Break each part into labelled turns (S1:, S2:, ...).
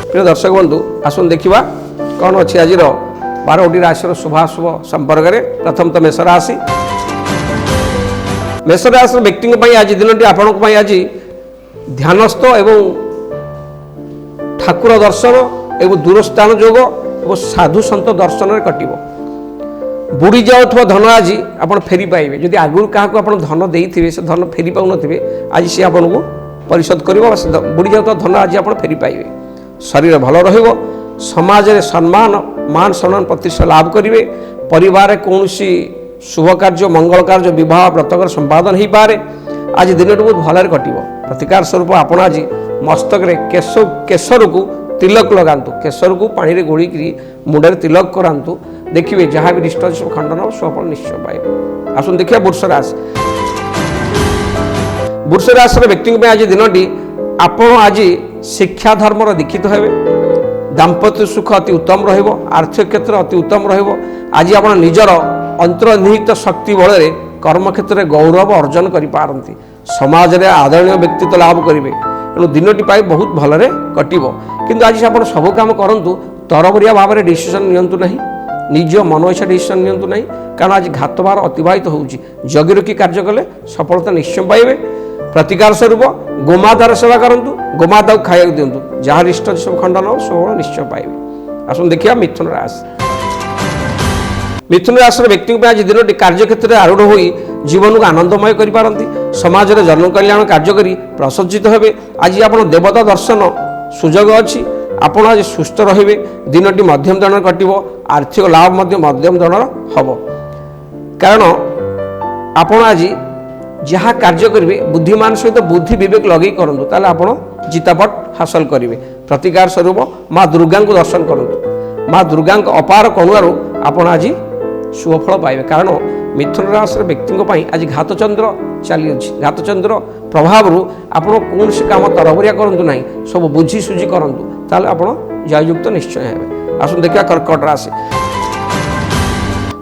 S1: प्रिय दर्शक बंधु आसन देखा कौन अच्छी आज 12टी राशि शुभाशुभ संपर्क में प्रथम तो मेष राशि। मेष राशि व्यक्ति आज दिन आपण आज ध्यानस्थ एवं ठाकुर दर्शन एवं दूरस्थान योग और साधु सन्त दर्शन में कटो बुड़ी जाऊँ धन आज आप फेरी पाइबे। जदि आगुरी क्या धन देते से धन फेरी पाऊन आज सी आपन को परिशोध कर बुड़ी जाऊँ धन आज आप फेरी पाइबे। शरीर भल रमाज में सम्मान मान सम्मान प्रतिष्ठा लाभ करेंगे। परिवार कौन शुभ कार्य मंगल कार्य विवाह व्रतकर संपादन हो पारे। आज दिन बहुत भल कटो। प्रतिकार स्वरूप आपण आज मस्तक केशर को तिलक लगातु। केशर को पानी में गोलिकी मुंडे तिलक करातु। देखिए जहाँ भी निष्ठ खंडन सफल निश्चय पाए। आसन देखिए वृष राशि। वृष राशि व्यक्ति आज दिन आपण आज शिक्षा धर्म दीक्षित हेबे। दाम्पत्य सुख अति उत्तम रहिबो। आर्थिक क्षेत्र अति उत्तम रहिबो। आज आप निजर अंतर्निहित शक्ति बल कर्म क्षेत्र में गौरव अर्जन करि समाज में आदरणीय व्यक्तित्व लाभ करेंगे। तेणु दिनटी पाई बहुत भलरे कटिबो। किंतु आज आप सब काम करूँ तरबरिया भाव में डिसीजन नियंतु नहीं। निज मन इच्छा डिसीजन नियंतु नहीं। कारण आज घातबार अतिवाहित होउची। जगी रखी कार्य कले सफलता निश्चय पाइबे। प्रतिकार स्वरूप गोमातार सेवा करंतु। गोमाता को खाया दिंतु। जहाँ इष्ट सब खंडन हो सब निश्चय पाइबे। आसन देखिए मिथुन राशि। मिथुन राशि व्यक्ति आज दिन कार्य क्षेत्र में आरूढ़ हो जीवन को आनंदमय करि समाज में जन कल्याण कार्य करी प्रसज्जित हेबे। आज आप देवता दर्शन सुजोग अच्छी। आपण आज सुस्थ रहिबे। दिनटी मध्यम धरण कटिबो। आर्थिक लाभ मध्यम धरण हम। कारण आपण आज जहाँ कार्य करेंगे बुद्धिमान सहित बुद्धि विवेक लगे करूँ ताले आपण जितापट हासिल करेंगे। प्रतिकार स्वरूप माँ दुर्गा को दर्शन करूँ। माँ दुर्गा अपार करुणारू आपण आज शुभफल पाइबे। कारण मिथुन राशि व्यक्ति आज घातचंद्र चली अच्छी। घातचंद्र प्रभाव आपण कौन से काम तरबरिया करूँ ना सब बुझी सुझी करूँ ताले आपण जययुक्त निश्चय हेबे। आसन देखिए कर्कट राशि।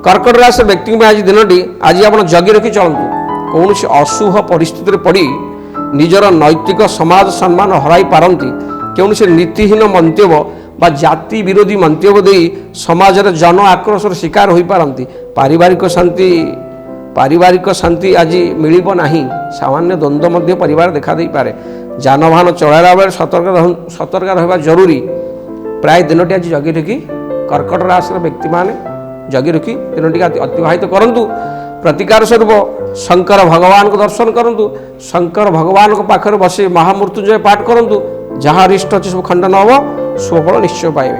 S1: कर्कट राशि व्यक्ति आज दिनटी आज आप जगी रखी चलतु। कौन से अशुभ परिस्थिति पड़ी निजर नैतिक समाज सम्मान हराई पारती। कौन से नीतिहीन मंतव्य बा जाति विरोधी मंतव्य दे समाज रे जन आक्रोशर शिकार हो पारती। पारिवारिक शांति आज मिलिब नाही। सामान्य द्वंद्व मध्य परिवार देखा दे पारे। जानवाहन चलाइला बेले सतर्क रहा जरूरी। प्राय दिनटी आज जगी रखी कर्कट राशि व्यक्ति माने जगी रखी दिनटी अतिवाहित करंतु। प्रतिकार स्वरूप शंकर भगवान को दर्शन करंतु। शंकर भगवान को पाखरे बसी महामृत्युंजय पाठ करंतु। जहाँ रिष्ट अच्छे सब खंडन हम शुभफल निश्चय पाइबे।